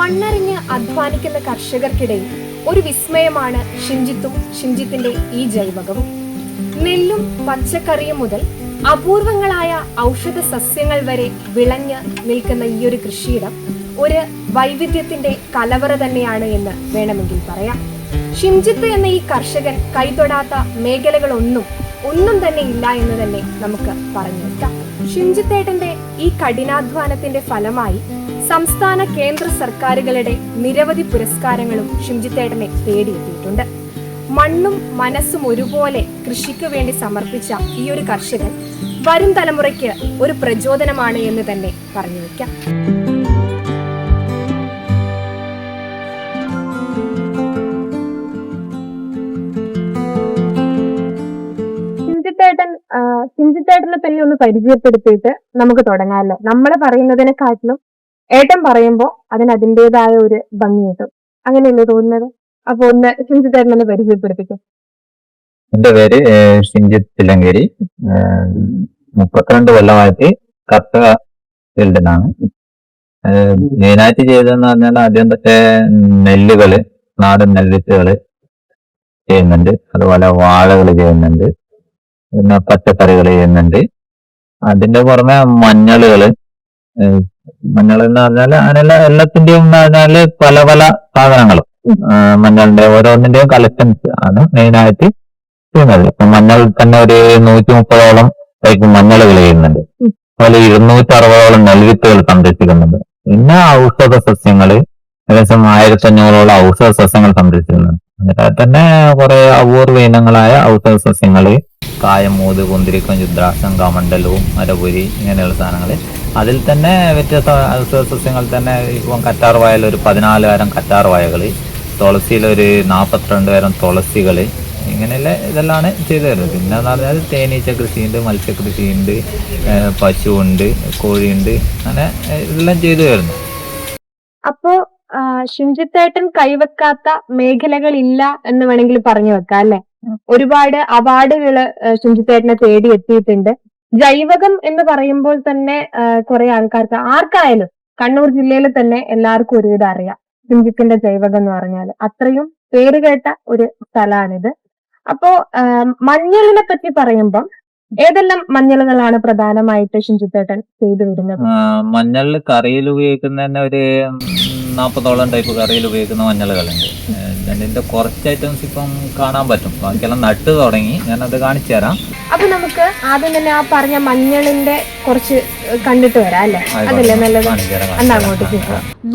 മണ്ണറിഞ്ഞ് അധ്വാനിക്കുന്ന കർഷകർക്കിടയിൽ ഒരു വിസ്മയമാണ് ഷിംജിത്തും ഷിംജിത്തിന്റെ ഈ ജൈവകവും. നെല്ലും പച്ചക്കറിയും മുതൽ അപൂർവങ്ങളായ ഔഷധ സസ്യങ്ങൾ വരെ വിളഞ്ഞ് നിൽക്കുന്ന ഈ ഒരു കൃഷിയിടം ഒരു വൈവിധ്യത്തിന്റെ കലവറ തന്നെയാണ് എന്ന് വേണമെങ്കിൽ പറയാം. ഷിംജിത്ത് എന്ന ഈ കർഷകൻ കൈതൊടാത്ത മേഖലകളൊന്നും തന്നെ ഇല്ല എന്ന് തന്നെ നമുക്ക് പറഞ്ഞു വെക്കാം. ഷിംജിത്തേട്ടന്റെ ഈ കഠിനാധ്വാനത്തിന്റെ ഫലമായി സംസ്ഥാന കേന്ദ്ര സർക്കാരുകളുടെ നിരവധി പുരസ്കാരങ്ങളും ഷിംജിത്തേട്ടനെ തേടിയെത്തിയിട്ടുണ്ട്. മണ്ണും മനസ്സും ഒരുപോലെ കൃഷിക്ക് വേണ്ടി സമർപ്പിച്ച ഈ ഒരു കർഷകൻ വരും തലമുറയ്ക്ക് ഒരു പ്രചോദനമാണ് എന്ന് തന്നെ പറഞ്ഞു വെക്കാം. ഷിംജിത്തേട്ടനെ തന്നെ ഒന്ന് പരിചയപ്പെടുത്തിയിട്ട് നമുക്ക് തുടങ്ങാമല്ലോ. നമ്മളെ പറയുന്നതിനെക്കാട്ടിലും ഏട്ടൻ പറയുമ്പോൾ അതിൻ്റെതായ ഒരു ഭംഗി കിട്ടും. അങ്ങനെയല്ലേ തോന്നുന്നത്? അപ്പൊ ഒന്ന് ഷിംജിത്തേട്ടനെ ഒന്ന് പരിചയപ്പെടുത്തിക്കും. എന്റെ പേര് ഷിംജിത്ത് തില്ലങ്കേരി. 32 കൊല്ലമായിട്ട് കർഷക ഫീൽഡിലാണ്. മെയിനായിട്ട് ചെയ്തതെന്ന് പറഞ്ഞാൽ ആദ്യം തൊട്ടേ നെല്ലുകള്, നാടൻ നെല്ലിച്ചുകള് ചെയ്യുന്നുണ്ട്. അതുപോലെ വാഴകൾ ചെയ്യുന്നുണ്ട്. പിന്നെ പച്ചക്കറികൾ ചെയ്യുന്നുണ്ട്. അതിന്റെ പുറമെ മഞ്ഞൾ എന്ന് പറഞ്ഞാല് അങ്ങനെയുള്ള എല്ലാത്തിന്റെയും എന്ന് പറഞ്ഞാല് പല പല സാധനങ്ങളും മഞ്ഞളിന്റെ ഓരോന്നിന്റെയും കളക്ഷൻസ് ആണ് മെയിനായിട്ട് ചെയ്യുന്നത്. ഇപ്പൊ മഞ്ഞൾ തന്നെ ഒരു 130ഓളം ടൈപ്പ് മഞ്ഞളുകൾ ചെയ്യുന്നുണ്ട്. അതുപോലെ 260ഓളം നെൽവിത്തുകൾ സംരക്ഷിക്കുന്നുണ്ട്. പിന്നെ ഔഷധ സസ്യങ്ങള് ഏകദേശം 1500ഓളം ഔഷധ സസ്യങ്ങൾ സംരക്ഷിക്കുന്നുണ്ട്. അതിൽ തന്നെ കുറെ അപൂർവ ഇനങ്ങളായ ഔഷധ സസ്യങ്ങള്, കായമൂത്, കുന്തിരിക്കം, രുദ്രാക്ഷം, കമണ്ടലവും, അരപുരി ഇങ്ങനെയുള്ള സാധനങ്ങൾ. അതിൽ തന്നെ വ്യത്യസ്ത ഔഷധ സസ്യങ്ങൾ തന്നെ ഇപ്പം കറ്റാർ വായൽ ഒരു 14,000 കറ്റാർ വായകൾ, തുളസിയിലൊരു 42,000 തുളസികൾ, ഇങ്ങനെയുള്ള ഇതെല്ലാം ചെയ്തു തരുന്നത്. പിന്നെ എന്ന് പറഞ്ഞാൽ തേനീച്ച കൃഷിയുണ്ട്, മത്സ്യകൃഷിയുണ്ട്, പശുവുണ്ട്, കോഴിയുണ്ട്, അങ്ങനെ ഇതെല്ലാം ചെയ്തു തരുന്നു. അപ്പോ ഷിംജിത്തേട്ടൻ കൈവെക്കാത്ത മേഖലകളില്ല എന്ന് വേണമെങ്കിൽ പറഞ്ഞു വെക്കാം അല്ലെ? ഒരുപാട് അവാർഡുകള് ഷിംജിത്തേട്ടനെ തേടി എത്തിയിട്ടുണ്ട്. ജൈവകം എന്ന് പറയുമ്പോൾ തന്നെ കുറെ ആൾക്കാർക്ക്, ആർക്കായാലും കണ്ണൂർ ജില്ലയിൽ തന്നെ എല്ലാവർക്കും ഒരുവിധം അറിയാം ഷിംജിത്തിന്റെ ജൈവകം എന്ന് പറഞ്ഞാൽ. അത്രയും പേരുകേട്ട ഒരു സ്ഥലമാണിത്. അപ്പോ മഞ്ഞളിനെ പറ്റി പറയുമ്പം ഏതെല്ലാം മഞ്ഞളുകളാണ് പ്രധാനമായിട്ട് ഷിംജിത്തേട്ടൻ ചെയ്തു വരുന്നത്? മഞ്ഞളിൽ കറിയിൽ ഉപയോഗിക്കുന്ന തന്നെ ഒരു 40ഓളം ടൈപ്പ് കറിയിൽ ഉപയോഗിക്കുന്ന മഞ്ഞളുകളുണ്ട്. അതിന്റെ കുറച്ച് ഐറ്റംസ് ഇപ്പം കാണാൻ പറ്റും. ബാക്കിയെല്ലാം നട്ട് തുടങ്ങി, ഞാനത് കാണിച്ചു തരാം. അപ്പൊ നമുക്ക് ആദ്യം തന്നെ ആ പറഞ്ഞ മഞ്ഞളിന്റെ കുറച്ച് കണ്ടിട്ട് വരാം അല്ലെ? അതല്ലേ നല്ലത്. അങ്ങോട്ട്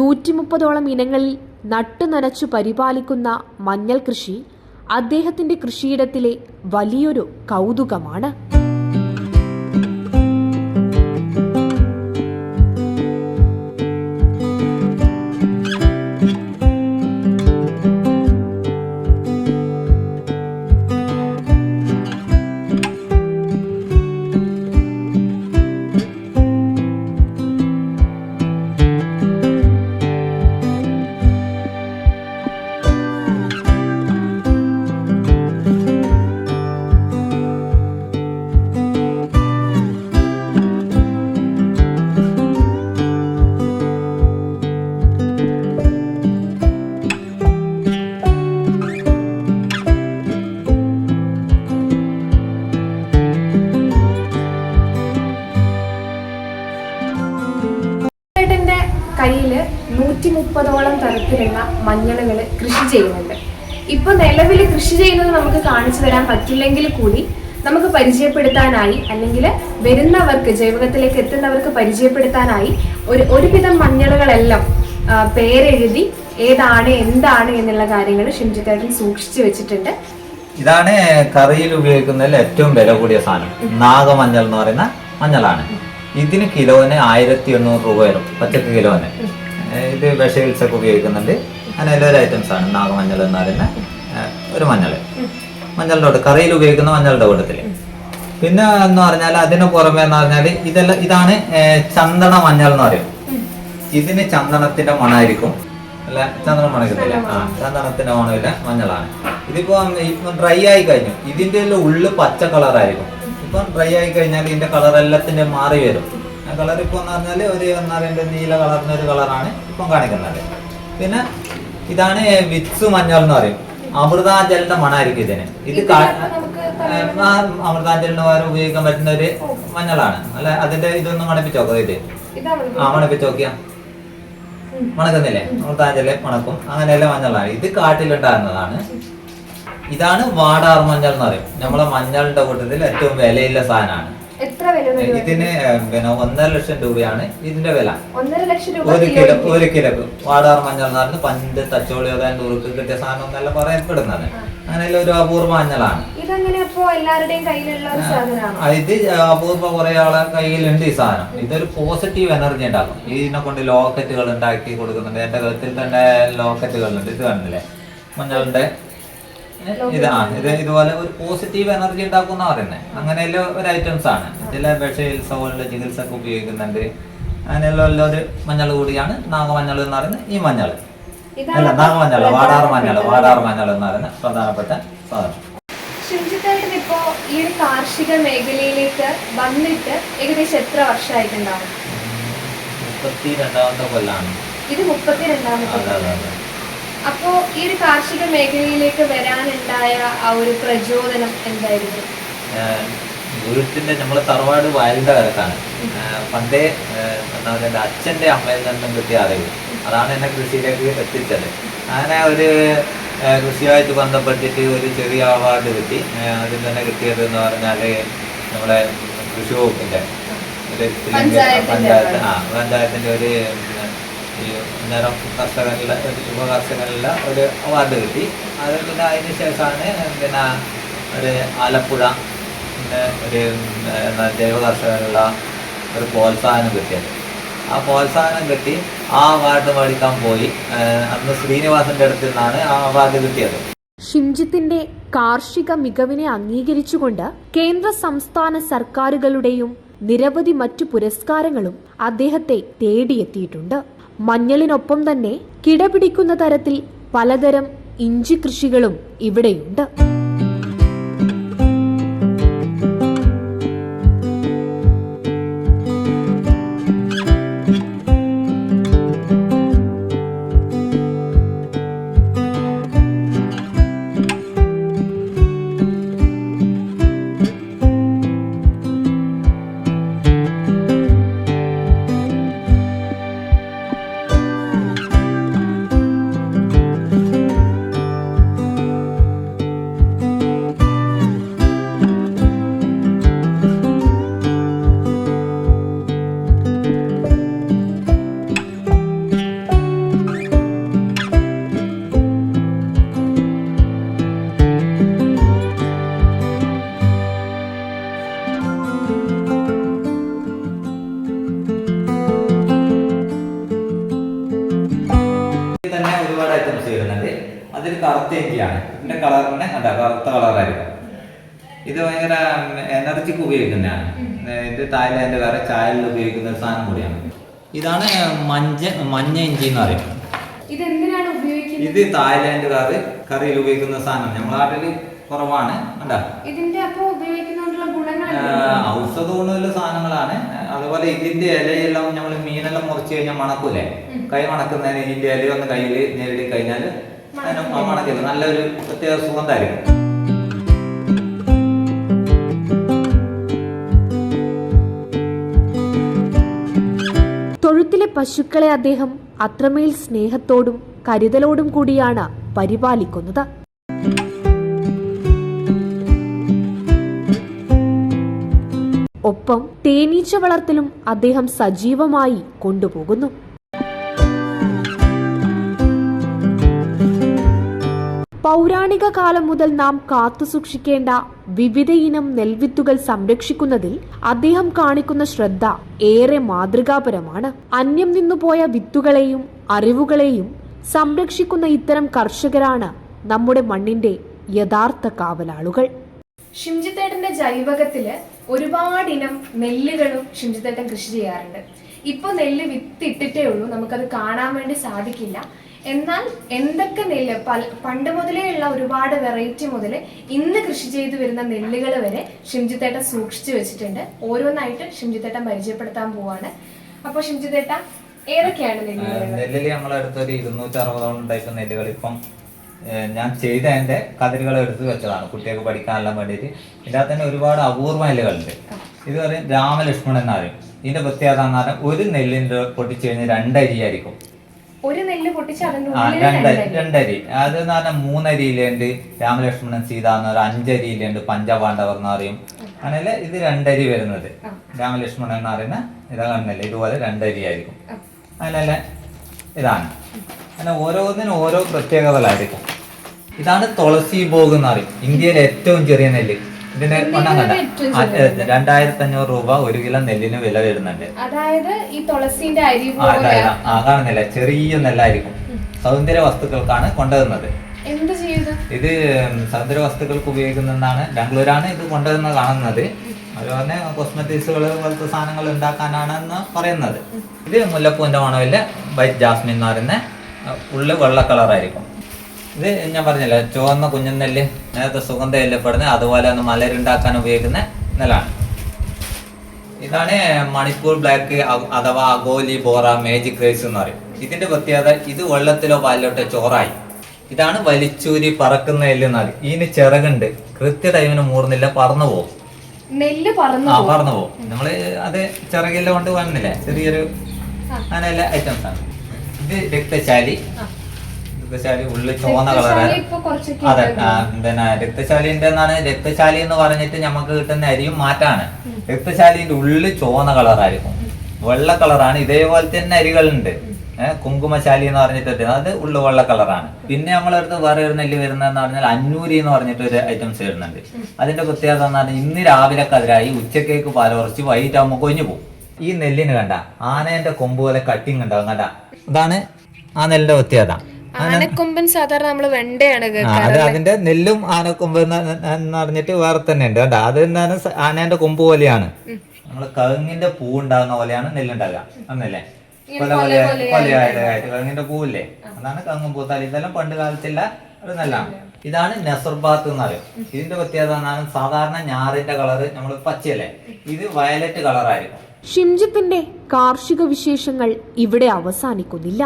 130ഓളം ഇനങ്ങളിൽ നട്ടു നനച്ചു പരിപാലിക്കുന്ന മഞ്ഞൾ കൃഷി അദ്ദേഹത്തിന്റെ കൃഷിയിടത്തിലെ വലിയൊരു കൗതുകമാണ്. കയ്യില് 130ഓളം തരത്തിലുള്ള മഞ്ഞളുകൾ കൃഷി ചെയ്യുന്നുണ്ട്. ഇപ്പൊ നിലവിൽ കൃഷി ചെയ്യുന്നത് നമുക്ക് കാണിച്ചു തരാൻ പറ്റില്ലെങ്കിൽ കൂടി നമുക്ക് പരിചയപ്പെടുത്താനായി, അല്ലെങ്കിൽ വരുന്നവർക്ക്, ജൈവകത്തിലേക്ക് എത്തുന്നവർക്ക് പരിചയപ്പെടുത്താനായി ഒരുവിധം മഞ്ഞളുകളെല്ലാം പേരെഴുതി ഏതാണ് എന്താണ് എന്നുള്ള കാര്യങ്ങൾ ഷിംജിത്തേട്ടൻ സൂക്ഷിച്ചു വെച്ചിട്ടുണ്ട്. ഇതാണ് കറിയിൽ ഉപയോഗിക്കുന്നതിൽ ഏറ്റവും വില കൂടിയ സാധനം. നാഗമഞ്ഞൾ എന്ന് പറയുന്ന മഞ്ഞളാണ്. ഇതിന് കിലോന് 1800 രൂപ വരും, പച്ചക്ക് കിലോന്. ഇത് വിഷവിൽസൊക്കെ ഉപയോഗിക്കുന്നുണ്ട്. അങ്ങനെ എല്ലാവരും ഐറ്റംസ് ആണ് നാഗമഞ്ഞൾ എന്ന് പറയുന്ന ഒരു മഞ്ഞളുടെ കൂടെ, കറിയിൽ ഉപയോഗിക്കുന്ന മഞ്ഞളുടെ കൂട്ടത്തില്. പിന്നെ എന്ന് പറഞ്ഞാൽ അതിന് പുറമെ എന്ന് പറഞ്ഞാൽ ഇതാണ് ചന്ദന മഞ്ഞൾ എന്ന് പറയും. ഇതിന് ചന്ദനത്തിന്റെ മണമായിരിക്കും, അല്ല ചന്ദനം മണക്കുന്നില്ല, ചന്ദനത്തിന്റെ മണമില്ല മഞ്ഞളാണ്. ഇതിപ്പോ ഡ്രൈ ആയി കഴിഞ്ഞു, ഇതിന്റെ ഉള്ളിൽ പച്ച കളറായിരിക്കും. ഇപ്പം ഡ്രൈ ആയി കഴിഞ്ഞാൽ ഇതിന്റെ കളർ എല്ലാത്തിന്റെ മാറി വരും. ആ കളർ ഇപ്പൊ എന്ന് പറഞ്ഞാൽ ഒരു നീല കളറിന് ഒരു കളറാണ് ഇപ്പം കാണിക്കുന്നത്. പിന്നെ ഇതാണ് വിത്സ് മഞ്ഞൾ എന്ന് പറയും. അമൃതാഞ്ജലിന്റെ മണമായിരിക്കും ഇതിന്. ഇത് അമൃതാഞ്ജലിന് പകരം ഉപയോഗിക്കാൻ പറ്റുന്ന ഒരു മഞ്ഞളാണ്. അല്ല അതിന്റെ ഇതൊന്നും മണപ്പിച്ച് നോക്കാം. ഇത് മണപ്പിച്ച് നോക്കിയാ മണക്കുന്നില്ലേ? അമൃതാഞ്ജലി മണക്കും. അങ്ങനെയല്ല മഞ്ഞളാണ്. ഇത് കാട്ടിലുണ്ടാകുന്നതാണ്. ഇതാണ് വാടാർ മഞ്ഞൾ എന്ന് പറയും. നമ്മളെ മഞ്ഞളുടെ കൂട്ടത്തിൽ ഏറ്റവും വിലയുള്ള സാധനമാണ്. ഇതിന് പിന്നെ 1.5 ലക്ഷം രൂപയാണ് ഇതിന്റെ വില. 1 കിലോക്ക് വാടാർ മഞ്ഞൾ എന്ന് പറഞ്ഞ് പണ്ട് തച്ചോളിയോദാൻ ദൂർക്ക് കിട്ടിയ സാധനം എന്നല്ല പറയപ്പെടുന്നത്. അങ്ങനെയുള്ള ഒരു അപൂർവ മഞ്ഞളാണ്. ഇത് അപൂർവ കുറെ ആളെ കയ്യിലുണ്ട് ഈ സാധനം. ഇതൊരു പോസിറ്റീവ് എനർജി ഉണ്ടാക്കും. ഇതിനെ കൊണ്ട് ലോക്കറ്റുകൾ ഉണ്ടാക്കി കൊടുക്കുന്നുണ്ട്. എന്റെ കഴുത്തിൽ തന്നെ ലോക്കറ്റുകളുണ്ട്. ഇത് കണ്ടില്ലേ മഞ്ഞളുടെ ഇത് ഇതുപോലെ ഒരു പോസിറ്റീവ് എനർജി ഉണ്ടാക്കുന്ന പറയുന്നത്. അങ്ങനെയുള്ള ഒരു ഐറ്റംസ് ആണ്. ചില വിഷചികിത്സകളുടെ ചികിത്സക്ക് ഉപയോഗിക്കുന്നുണ്ട്. അങ്ങനെയുള്ള ഒരു മഞ്ഞൾ കൂടിയാണ് നാഗമഞ്ഞൾ എന്ന് പറയുന്നത്. ഈ മഞ്ഞൾ അല്ല നാഗമഞ്ഞൾ, വാടാർ മഞ്ഞൾ എന്ന് പറയുന്ന പ്രധാനപ്പെട്ട സാധനം. ഇപ്പോ ഈ ഒരു കാർഷിക മേഖലയിലേക്ക് വന്നിട്ട് ഏകദേശം എത്ര വർഷമായിട്ടുണ്ടാവും? 32ാമത്തെ കൊല്ലാണ് ഇത്. 32ാമത്തെ. അപ്പോ ഈ ഒരു കാർഷിക മേഖലയിലേക്ക് വരാനുണ്ടായ ആ ഒരു പ്രചോദനം എന്തായിരുന്നു? വീട്ടിന്റെ നമ്മളെ തറവാട് വയലിന്റെ കരക്കാണ്. പണ്ടേ എന്താ പറയുക, അച്ഛന്റെ അമ്മയിൽ നിന്നും കിട്ടിയ അറിവ് അതാണ് എന്നെ കൃഷിയിലേക്ക് എത്തിച്ചത്. അങ്ങനെ ഒരു കൃഷിയുമായിട്ട് ബന്ധപ്പെട്ടിട്ട് ഒരു ചെറിയ അവാർഡ് കിട്ടി. അതിൽ തന്നെ കിട്ടിയത് എന്ന് പറഞ്ഞാല് നമ്മളെ കൃഷി വകുപ്പിന്റെ ഒരു പഞ്ചായത്തിന്റെ ഒരു അന്നേരം കർഷകനുള്ള യുവ കർഷകനുള്ള ഒരു അവാർഡ് കിട്ടി. അത് പിന്നെ അതിന് ശേഷമാണ് പിന്നെ ഒരു ആലപ്പുഴ പിന്നെ ഒരു ജൈവ കർഷകനുള്ള ഒരു പ്രോത്സാഹനം കിട്ടിയത്. ആ പ്രോത്സാഹനം കിട്ടി ആ അവാർഡ് മേടിക്കാൻ പോയി. അന്ന് ശ്രീനിവാസന്റെ അടുത്ത് നിന്നാണ് ആ അവാർഡ് കിട്ടിയത്. ഷിംജിത്തിന്റെ കാർഷിക മികവിനെ അംഗീകരിച്ചുകൊണ്ട് കേന്ദ്ര സംസ്ഥാന സർക്കാരുകളുടെയും നിരവധി മറ്റു പുരസ്കാരങ്ങളും അദ്ദേഹത്തെ തേടിയെത്തിയിട്ടുണ്ട്. മഞ്ഞളിനൊപ്പം തന്നെ കിടപിടിക്കുന്ന തരത്തിൽ പലതരം ഇഞ്ചി കൃഷികളും ഇവിടെയുണ്ട്. അതിൽ കറുത്ത ഇഞ്ചിയാണ്. ഇതിന്റെ കളർ തന്നെ കറുത്ത കളറായിരിക്കും. ഇത് ഭയങ്കര എനർജിക്ക് ഉപയോഗിക്കുന്നതാണ്. ഇത് തായ്ലാൻഡുകാരെ ചായയിൽ ഉപയോഗിക്കുന്ന ഒരു സാധനം കൂടിയാണ്. ഇതാണ് മഞ്ഞ ഇഞ്ചി എന്ന് പറയും. ഇത് തായ്ലാൻഡുകാർ കറിയിൽ ഉപയോഗിക്കുന്ന സാധനം. നമ്മുടെ നാട്ടില് കുറവാണ്. ഔഷധ ഗുണമുള്ള സാധനങ്ങളാണ്. അതുപോലെ ഇതിന്റെ ഇലയെല്ലാം നമ്മൾ മീനെല്ലാം മുറിച്ച് കഴിഞ്ഞാൽ മണക്കൂലേ, കൈ മണക്കുന്നതിന് ഇതിന്റെ ഇല ഒന്ന് കയ്യിൽ നേരിടി കഴിഞ്ഞാൽ മണക്കില്ല, നല്ലൊരു പ്രത്യേക സുഗന്ധമായിരിക്കും. തൊഴുത്തിലെ പശുക്കളെ അദ്ദേഹം അത്രമേൽ സ്നേഹത്തോടും കരുതലോടും കൂടിയാണ് പരിപാലിക്കുന്നത്. ഒപ്പം തേനീച്ച വളർത്തലും അദ്ദേഹം സജീവമായി കൊണ്ടുപോകുന്നു. പൗരാണിക കാലം മുതൽ നാം കാത്തുസൂക്ഷിക്കേണ്ട വിവിധയിനം നെൽവിത്തുകൾ സംരക്ഷിക്കുന്നതിൽ അദ്ദേഹം കാണിക്കുന്ന ശ്രദ്ധ ഏറെ മാതൃകാപരമാണ്. അന്യം നിന്നുപോയ വിത്തുകളെയും അറിവുകളെയും സംരക്ഷിക്കുന്ന ഇത്തരം കർഷകരാണ് നമ്മുടെ മണ്ണിന്റെ യഥാർത്ഥ കാവലാളുകൾ. ഷിംജിത്തേട്ടന്റെ ജൈവകത്തില് ഒരുപാട് ഇനം നെല്ലുകളും ഷിംജിത്തേട്ടൻ കൃഷി ചെയ്യാറുണ്ട്. ഇപ്പൊ നെല്ല് വിത്തിട്ടിട്ടേ ഉള്ളൂ, നമുക്കത് കാണാൻ വേണ്ടി സാധിക്കില്ല. എന്നാൽ എന്തൊക്കെ നെല്ല് പണ്ട് മുതലേ ഉള്ള ഒരുപാട് വെറൈറ്റി മുതൽ ഇന്ന് കൃഷി ചെയ്തു വരുന്ന നെല്ലുകൾ വരെ ഷിംജിത്തേട്ടൻ സൂക്ഷിച്ചു വെച്ചിട്ടുണ്ട്. ഓരോന്നായിട്ട് ഷിംജിത്തേട്ടൻ പരിചയപ്പെടുത്താൻ പോവാണ്. അപ്പോൾ ഷിംജിത്തേട്ട, ഏതൊക്കെയാണ് നെല്ലില് നമ്മളെടുത്തൊരു 260ഓളം ടൈപ്പ് നെല്ലുകൾ ഇപ്പം ഞാൻ ചെയ്ത എന്റെ കതിരുകൾ എടുത്ത് വെച്ചതാണ് കുട്ടികൾക്ക് പഠിക്കാനെല്ലാം വേണ്ടിയിട്ട്. ഇതിനകത്ത് തന്നെ ഒരുപാട് അപൂർവ നെല്ലുകളുണ്ട്. ഇത് പറയും രാമലക്ഷ്മണൻ എന്നറിയും. ഇതിന്റെ പ്രത്യേകത എന്ന് പറഞ്ഞാൽ ഒരു നെല്ലിന്റെ പൊട്ടിച്ചു കഴിഞ്ഞാൽ 2 അരി ആയിരിക്കും. ഒരു നെല്ല് പൊട്ടിച്ച് രണ്ടരി. അത് എന്ന് പറഞ്ഞാൽ 3 അരിയിലുണ്ട് രാമലക്ഷ്മണൻ സീത എന്ന് പറഞ്ഞാൽ, 5 അരിയിലുണ്ട് പഞ്ചപാണ്ഡവർ എന്ന് പറയും. അങ്ങനെയല്ല ഇത് 2 അരി വരുന്നത്. രാമലക്ഷ്മണൻ എന്ന് പറയുന്ന ഇതാണെന്നല്ലേ ഇതുപോലെ 2 അരി ആയിരിക്കും. അങ്ങനെയല്ല ഇതാണ്. അങ്ങനെ ഓരോന്നിനും ഓരോ പ്രത്യേകതകളായിരിക്കും. ഇതാണ് തുളസി ഭോഗ് എന്ന് പറയും. ഇന്ത്യയിലെ ഏറ്റവും ചെറിയ നെല്ല്. ഇതിന്റെ ഒന്നാം കണ്ട 2500 രൂപ 1 കിലോ നെല്ലിന് വില വരുന്നുണ്ട്. അതായത് ഈ തുളസിന്റെ അരി കാണുന്നില്ല, ചെറിയ നെല്ലായിരിക്കും. സൗന്ദര്യ വസ്തുക്കൾക്കാണ് കൊണ്ടുവരുന്നത്. ഇത് സൗന്ദര്യ വസ്തുക്കൾക്ക് ഉപയോഗിക്കുന്നതാണ്. ബാംഗ്ലൂരാണ് ഇത് കൊണ്ടുവരുന്നത് കാണുന്നത്. അതുപോലെ കോസ്മെറ്റിക്സുകൾ പോലത്തെ സാധനങ്ങൾ ഉണ്ടാക്കാനാണെന്ന് പറയുന്നത്. ഇത് മുല്ലപ്പൂവിന്റെ മണമില്ല വൈറ്റ് ജാസ്മിൻ എന്ന് പറയുന്ന ഉള്ളു വെള്ള കളറായിരിക്കും. ഇത് ഞാൻ പറഞ്ഞില്ല ചുവന്ന കുഞ്ഞനെല്ല് നേരത്തെ സുഗന്ധ എല്ലപ്പെടുന്നത്, അതുപോലെ ഒന്ന് മലരുണ്ടാക്കാൻ ഉപയോഗിക്കുന്ന നെല്ലാണ്. ഇതാണ് മണിപ്പൂർ ബ്ലാക്ക് അഥവാ അഗോലി ബോറ മേജിക് റൈസ് എന്ന് പറയും. ഇതിന്റെ പ്രത്യേകത ഇത് വെള്ളത്തിലോ പാലിലോട്ടോ ചോറായി. ഇതാണ് വലിച്ചൂരി പറക്കുന്ന നെല്ല് എന്ന് പറയും. ഇതിന് ചിറകുണ്ട്, കൃത്യ ടൈമിന് മൂർന്നില്ല, പറന്നു പോകും. നെല്ല് പറന്നു പോകും. നമ്മള് അത് ചിറകില്ല കൊണ്ട് വന്നില്ലേ ചെറിയൊരു അങ്ങനെയുള്ള ഐറ്റംസ് ആണ്. ഇത് രക്തശാലി. ഉള്ളിൽ ചുവന്ന കളറാണ്. അതെ, പിന്നെ രക്തശാലിന്റെ രക്തശാലി എന്ന് പറഞ്ഞിട്ട് നമുക്ക് കിട്ടുന്ന അരിയും മാറ്റാണ്. രക്തശാലിന്റെ ഉള്ളിൽ ചുവന്ന കളറായിരിക്കും, വെള്ള കളറാണ്. ഇതേപോലെ തന്നെ അരികളുണ്ട്. കുങ്കുമശാലി എന്ന് പറഞ്ഞിട്ട് അത് ഉള്ളു വെള്ള കളറാണ്. പിന്നെ നമ്മളടുത്ത് വേറെ ഒരു നെല്ല് വരുന്നതെന്ന് പറഞ്ഞാൽ അന്നൂരി എന്ന് പറഞ്ഞിട്ട് ഒരു ഐറ്റംസ് വരുന്നുണ്ട്. അതിന്റെ പ്രത്യേകത എന്ന് പറഞ്ഞാൽ ഇന്ന് രാവിലെ കതിരായി ഉച്ചക്കേക്ക് പാലുറച്ച് വൈകിട്ടാകുമ്പോൾ കൊഞ്ഞു പോകും. ഈ നെല്ലിന് കണ്ട ആനേന്റെ കൊമ്പ് പോലെ കട്ടിങ് ഉണ്ടാവും. കണ്ട ഇതാണ് ആ നെല്ലിന്റെ പ്രത്യേകത. ആനക്കൊമ്പൻ സാധാരണ നമ്മള് വെണ്ടയാണ് അത് അതിന്റെ നെല്ലും ആനക്കൊമ്പ് എന്ന് പറഞ്ഞിട്ട് വേറെ തന്നെ ഉണ്ട്. കേട്ടോ അത് എന്താണ് ആനേന്റെ കൊമ്പ് പോലെയാണ്. നമ്മള് കഴുങ്ങിന്റെ പൂ ഉണ്ടാകുന്ന പോലെയാണ് നെല്ലുണ്ടാകുക എന്നല്ലേ. കൊലയായിട്ട് കഴുങ്ങിന്റെ പൂവില്ലേ, അതാണ് കങ്ങും പൂത്താലി. ഇതെല്ലാം പണ്ട് കാലത്തില്ല ഒരു നെല്ലാണ്. ഇതാണ് നെസർബാത്ത് എന്ന് പറയും. ഇതിന്റെ പ്രത്യേകത എന്നാണ് സാധാരണ ഞാറിന്റെ കളറ് നമ്മൾ പച്ചയല്ലേ, ഇത് വയലറ്റ് കളറായിരിക്കും. ഷിംജിത്തിന്റെ കാർഷിക വിശേഷങ്ങൾ ഇവിടെ അവസാനിക്കുന്നില്ല.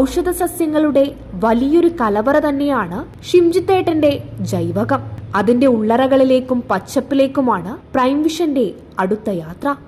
ഔഷധ സസ്യങ്ങളുടെ വലിയൊരു കലവറ തന്നെയാണ് ഷിംജിത്തേട്ടന്റെ ജൈവകം. അതിന്റെ ഉള്ളറകളിലേക്കും പച്ചപ്പിലേക്കുമാണ് പ്രൈം വിഷന്റെ അടുത്ത യാത്ര.